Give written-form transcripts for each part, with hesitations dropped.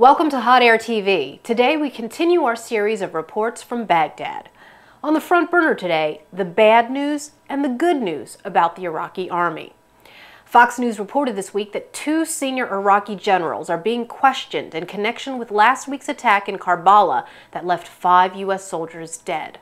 Welcome to Hot Air TV. Today we continue our series of reports from Baghdad. On the front burner today, the bad news and the good news about the Iraqi army. Fox News reported this week that 2 senior Iraqi generals are being questioned in connection with last week's attack in Karbala that left 5 U.S. soldiers dead.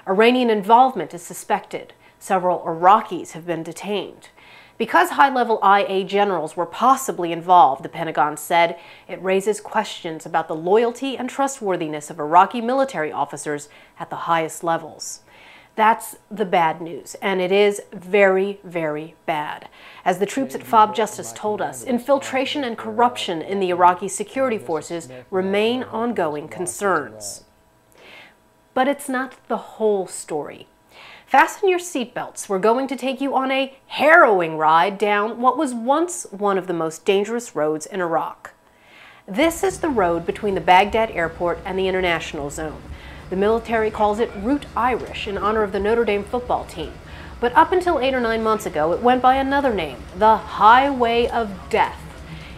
Iranian involvement is suspected. Several Iraqis have been detained. Because high-level IA generals were possibly involved, the Pentagon said, it raises questions about the loyalty and trustworthiness of Iraqi military officers at the highest levels. That's the bad news, and it is very, very bad. As the troops at FOB Justice told us, infiltration and corruption in the Iraqi security forces remain ongoing concerns. But it's not the whole story. Fasten your seatbelts. We're going to take you on a harrowing ride down what was once one of the most dangerous roads in Iraq. This is the road between the Baghdad airport and the international zone. The military calls it Route Irish in honor of the Notre Dame football team. But up until 8 or 9 months ago, it went by another name, the Highway of Death.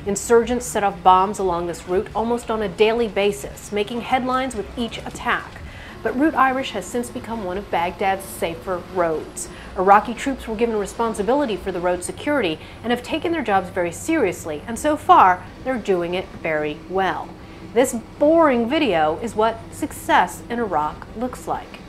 Insurgents set off bombs along this route almost on a daily basis, making headlines with each attack. But Route Irish has since become one of Baghdad's safer roads. Iraqi troops were given responsibility for the road security and have taken their jobs very seriously, and so far, they're doing it very well. This boring video is what success in Iraq looks like.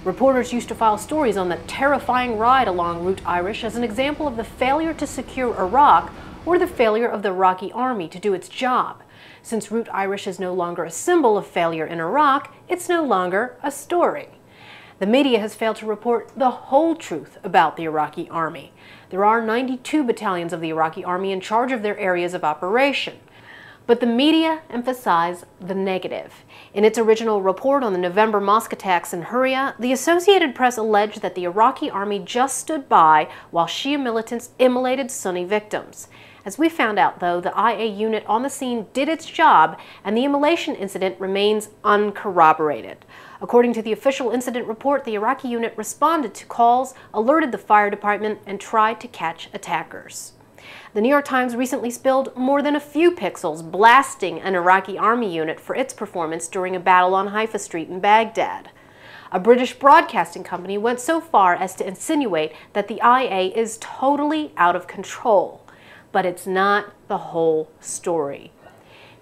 Reporters used to file stories on the terrifying ride along Route Irish as an example of the failure to secure Iraq or the failure of the Iraqi army to do its job. Since Route Irish is no longer a symbol of failure in Iraq, it's no longer a story. The media has failed to report the whole truth about the Iraqi army. There are 92 battalions of the Iraqi army in charge of their areas of operation. But the media emphasize the negative. In its original report on the November mosque attacks in Huria, the Associated Press alleged that the Iraqi army just stood by while Shia militants immolated Sunni victims. As we found out, though, the IA unit on the scene did its job, and the immolation incident remains uncorroborated. According to the official incident report, the Iraqi unit responded to calls, alerted the fire department, and tried to catch attackers. The New York Times recently spilled more than a few pixels blasting an Iraqi army unit for its performance during a battle on Haifa Street in Baghdad. A British broadcasting company went so far as to insinuate that the IA is totally out of control. But it's not the whole story.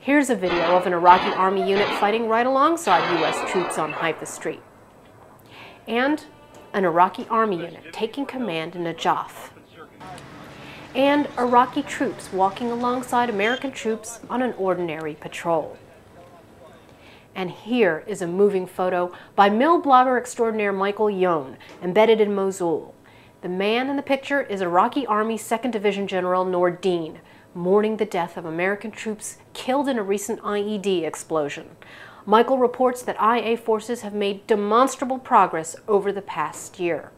Here's a video of an Iraqi army unit fighting right alongside U.S. troops on Haifa Street. And an Iraqi army unit taking command in Najaf. And Iraqi troops walking alongside American troops on an ordinary patrol. And here is a moving photo by mill blogger extraordinaire Michael Yon, embedded in Mosul. The man in the picture is Iraqi Army 2nd Division General Nordin, mourning the death of American troops killed in a recent IED explosion. Michael reports that IA forces have made demonstrable progress over the past year.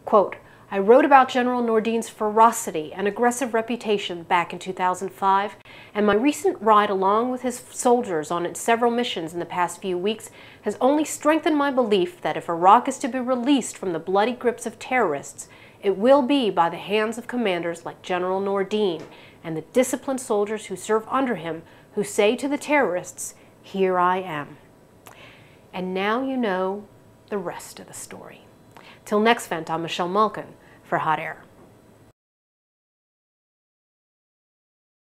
Quote, I wrote about General Nordin's ferocity and aggressive reputation back in 2005, and my recent ride along with his soldiers on several missions in the past few weeks has only strengthened my belief that if Iraq is to be released from the bloody grips of terrorists, it will be by the hands of commanders like General Nordin and the disciplined soldiers who serve under him who say to the terrorists, here I am. And now you know the rest of the story. Till next event, I'm Malkin for Hot Air.